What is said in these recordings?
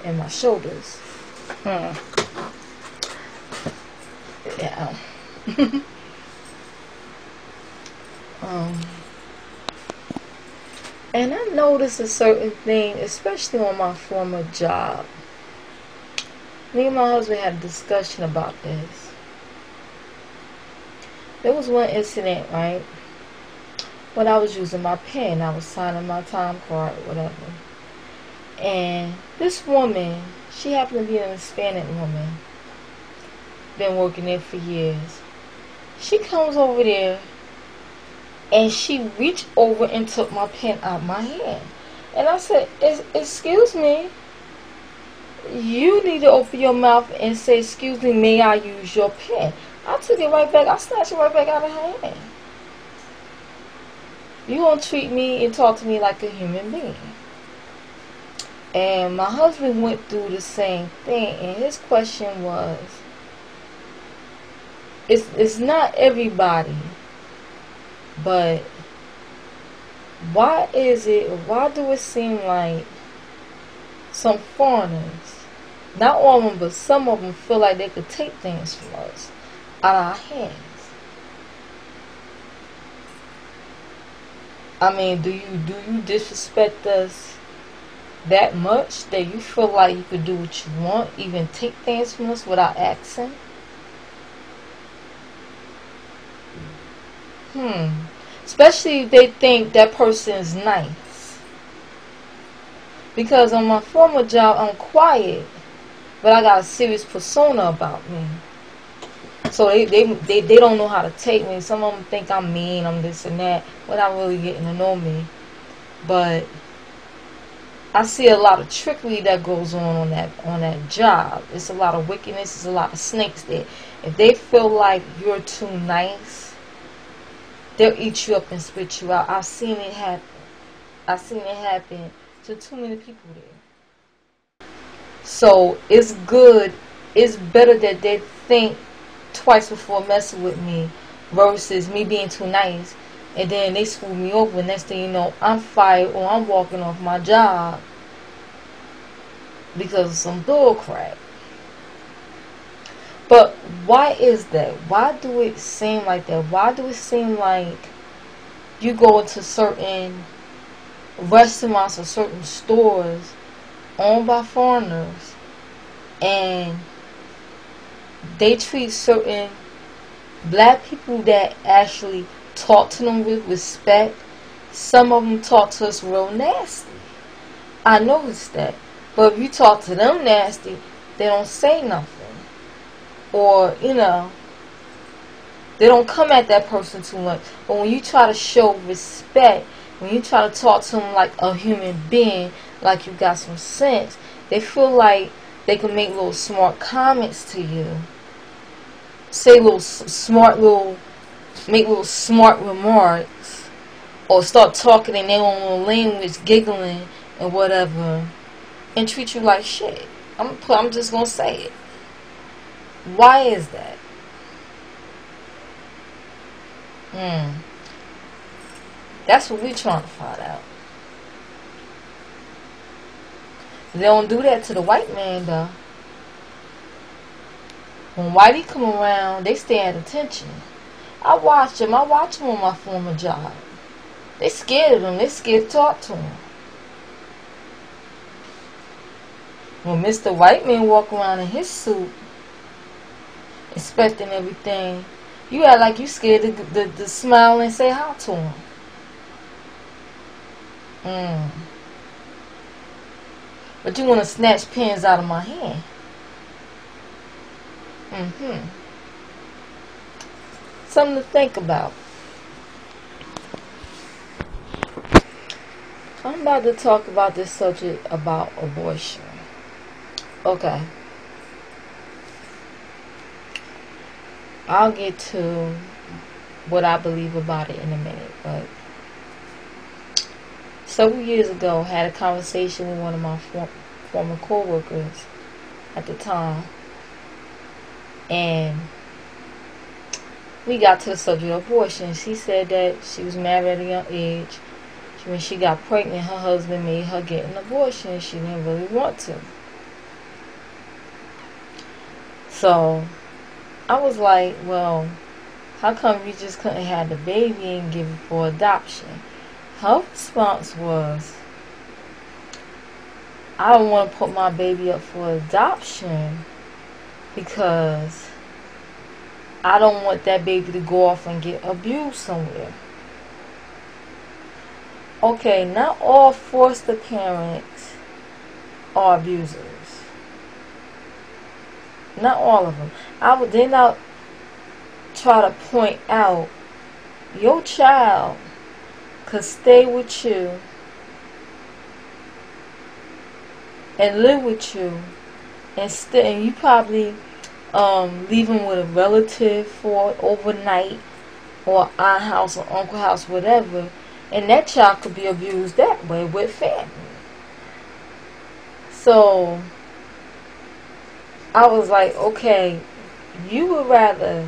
and my shoulders. Hmm. Yeah. um, and I noticed a certain thing, especially on my former job. Me and my husband had a discussion about this. There was one incident, right, when I was using my pen. I was signing my time card, whatever. And this woman, she happened to be an Hispanic woman, been working there for years. She comes over there and she reached over and took my pen out of my hand. And I said, excuse me, you need to open your mouth and say, excuse me, may I use your pen? I took it right back. I snatched it right back out of her hand. You gonna treat me and talk to me like a human being. And my husband went through the same thing, and his question was, it's not everybody, but why do it seem like some foreigners, not all of them, but some of them feel like they could take things from us out of our hands? I mean, do you disrespect us that much that you feel like you could do what you want, even take things from us without asking? Especially if they think that person is nice. Because on my former job, I'm quiet, but I got a serious persona about me. So they don't know how to take me. Some of them think I'm mean, I'm this and that, without really getting to know me. But I see a lot of trickery that goes on that job. It's a lot of wickedness. It's a lot of snakes there. If they feel like you're too nice, they'll eat you up and spit you out. I've seen it happen. I've seen it happen to too many people there. So it's good. It's better that they think twice before messing with me versus me being too nice and then they screw me over. Next thing you know, I'm fired or I'm walking off my job because of some bull crap. But why is that? Why do it seem like that? Why do it seem like you go into certain restaurants or certain stores owned by foreigners and they treat certain black people that actually talk to them with respect? Some of them talk to us real nasty. I noticed that. But if you talk to them nasty, they don't say nothing. Or, they don't come at that person too much. But when you try to show respect, when you try to talk to them like a human being, like you got some sense, they feel like they can make little smart comments to you. Say make little smart remarks. Or start talking in their own language, giggling and whatever. And treat you like shit. I'm just going to say it. Why is that? That's what we're trying to find out. They don't do that to the white man, though. When whitey come around, they stay at attention. I watch them on my former job. They scared of them. They scared to talk to them. When Mr. White Man walk around in his suit, inspecting everything, you act like you scared to smile and say hi to him. But you want to snatch pens out of my hand. Something to think about. I'm about to talk about this subject about abortion. Okay. I'll get to what I believe about it in a minute, but several years ago, I had a conversation with one of my former co-workers at the time, and we got to the subject of abortion. She said that she was married at a young age. When she got pregnant, her husband made her get an abortion. She didn't really want to. So I was like, well, how come you just couldn't have the baby and give it for adoption? Her response was, I don't want to put my baby up for adoption because I don't want that baby to go off and get abused somewhere. Okay, not all foster parents are abusers. Not all of them. I would then I'll try to point out your child could stay with you and live with you, and you probably leave him with a relative for overnight, or aunt house or uncle house, whatever, and that child could be abused that way with family. So I was like, okay, you would rather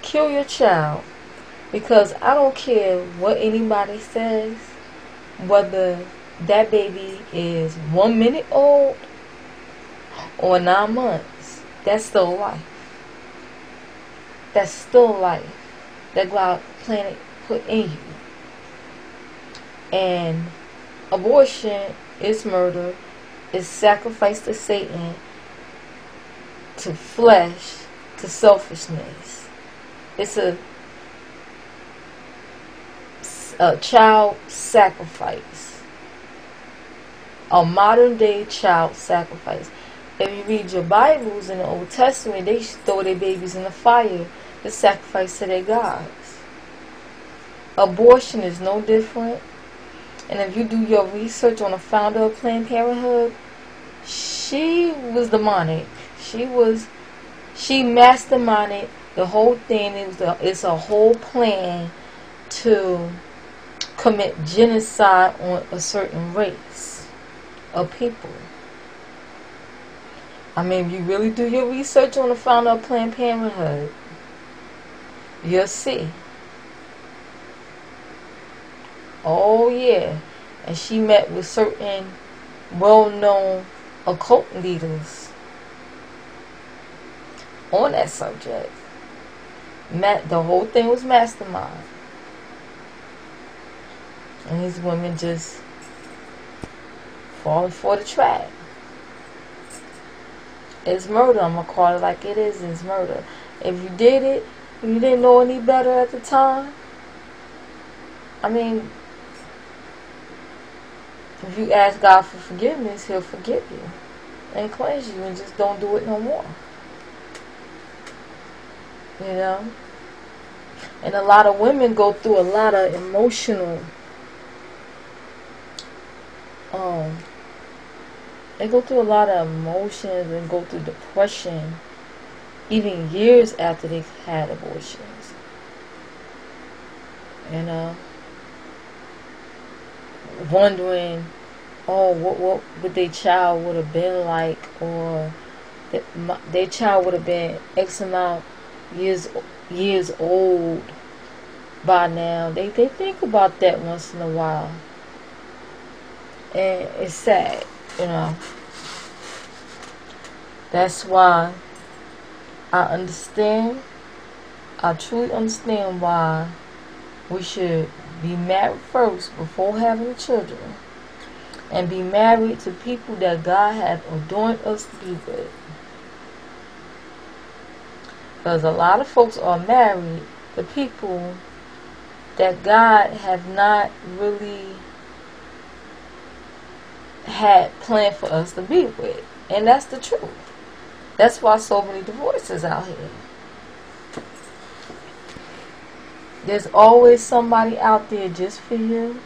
kill your child, because I don't care what anybody says, whether that baby is 1 minute old or 9 months. That's still life. That's still life that God planet put in you. And abortion is murder, is sacrifice to Satan, to flesh, to selfishness. It's a child sacrifice, a modern day child sacrifice. If you read your Bibles in the Old Testament, they throw their babies in the fire to sacrifice to their gods. Abortion is no different. And if you do your research on the founder of Planned Parenthood, she was demonic. She masterminded the whole thing. It's a whole plan to commit genocide on a certain race of people. I mean, if you really do your research on the founder of Planned Parenthood, you'll see. Oh yeah. And she met with certain well-known occult leaders on that subject. The whole thing was mastermind. And these women just falling for the trap. It's murder. I'm going to call it like it is. It's murder. If you did it, and you didn't know any better at the time, I mean, if you ask God for forgiveness, He'll forgive you and cleanse you, and just don't do it no more. You know? And a lot of women go through a lot of emotional they go through a lot of emotions and go through depression even years after they've had abortions. You know? Wondering, oh, what would their child would have been like, or their child would have been X amount years old by now. They think about that once in a while, and it's sad, you know. That's why I truly understand why we should be married first before having children, and be married to people that God has ordained us to be with. Because a lot of folks are married to people that God have not really had planned for us to be with. And that's the truth. That's why so many divorces out here. There's always somebody out there just for you.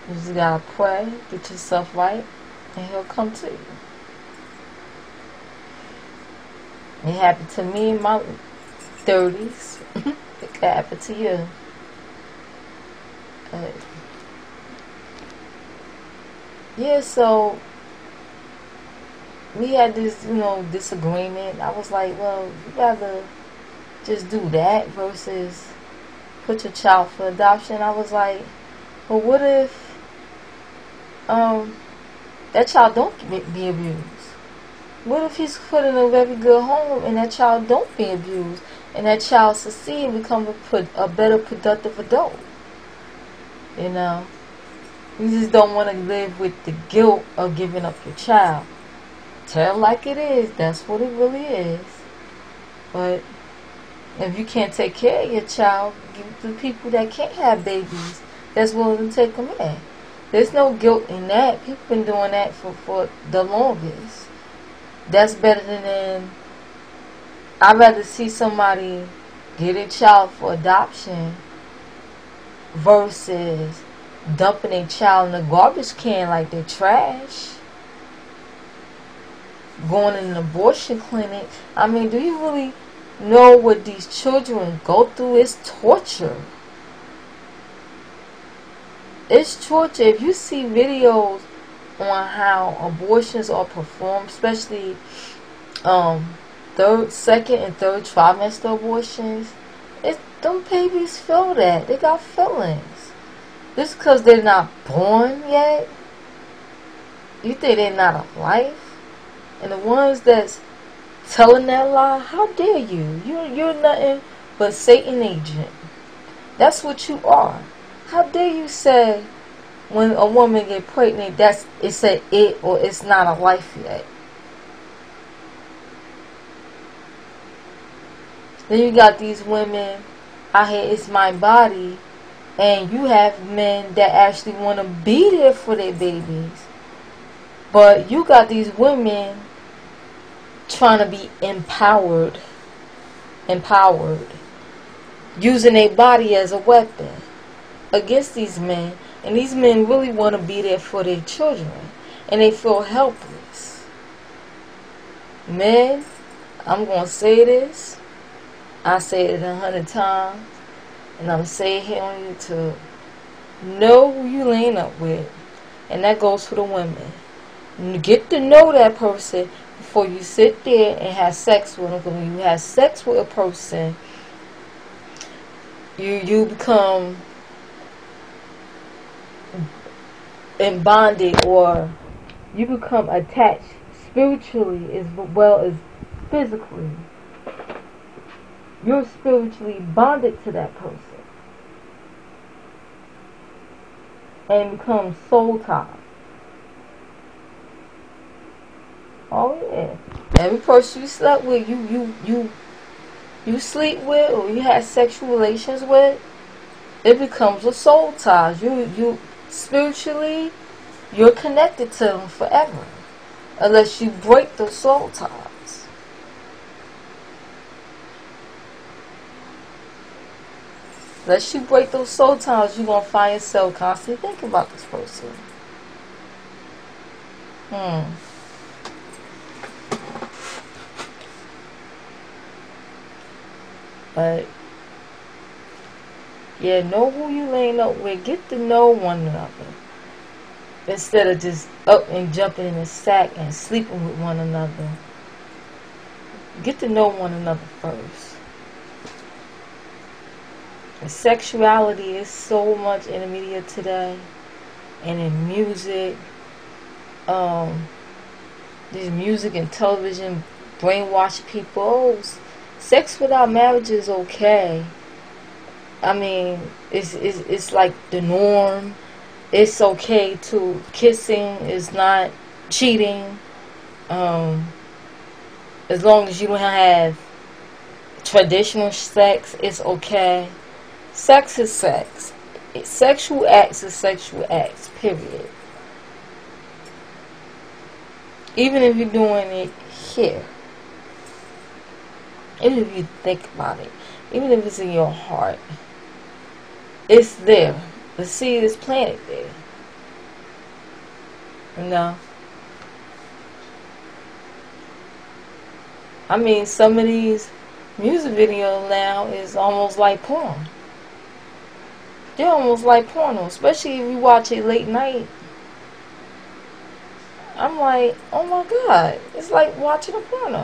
You just gotta pray, get yourself right, and He'll come to you. It happened to me in my 30s. It could happen to you. Yeah, so we had this, disagreement. I was like, well, you rather just do that versus put your child for adoption. I was like, well, what if that child don't be abused? What if he's put in a very good home and that child don't be abused and that child succeed and become a better productive adult? You know, you just don't want to live with the guilt of giving up your child. Tell it like it is. That's what it really is. But if you can't take care of your child, give it to people that can't have babies that's willing to take them in. There's no guilt in that. People been doing that for the longest. That's better than I'd rather see somebody get a child for adoption versus dumping a child in a garbage can like they're trash. Going in an abortion clinic. I mean, do you really know what these children go through? It's torture. It's torture. If you see videos on how abortions are performed, especially second and third trimester abortions, them babies feel that. They got feelings. Just because they're not born yet, you think they're not alive? And the ones that's telling that lie, how dare you? You're nothing but Satan agent. That's what you are. How dare you say when a woman get pregnant, it's a it or it's not a life yet? Then you got these women out here, it's my body, and you have men that actually want to be there for their babies. But you got these women trying to be empowered, using their body as a weapon against these men. And these men really want to be there for their children, and they feel helpless. Men, I'm going to say this. I say it 100 times, and I'm saying it here on YouTube. Know who you laying up with, and that goes for the women. You get to know that person before you sit there and have sex with them. Because when you have sex with a person, you become bonded, or you become attached spiritually as well as physically. You're spiritually bonded to that person and become soul ties. Oh yeah. Every person you slept with, you sleep with, or you had sexual relations with, it becomes a soul tie. You spiritually, you're connected to them forever, unless you break the soul ties. Unless you break those soul ties, you're gonna find yourself constantly thinking about this person. But yeah, know who you laying up with. Get to know one another instead of just up and jumping in a sack and sleeping with one another. Get to know one another first. And sexuality is so much in the media today, and in music. There's music and television brainwash people. Oh, sex without marriage is okay. I mean, it's like the norm. It's okay to kissing is not cheating. As long as you don't have traditional sex, it's okay. Sex is sex. Sexual acts is sexual acts, period. Even if you're doing it here. Even if you think about it. Even if it's in your heart. It's there. The seed is planted there. You know? I mean, some of these music videos now is almost like porn. They're almost like porno, especially if you watch it late night. I'm like, oh my God, it's like watching a porno.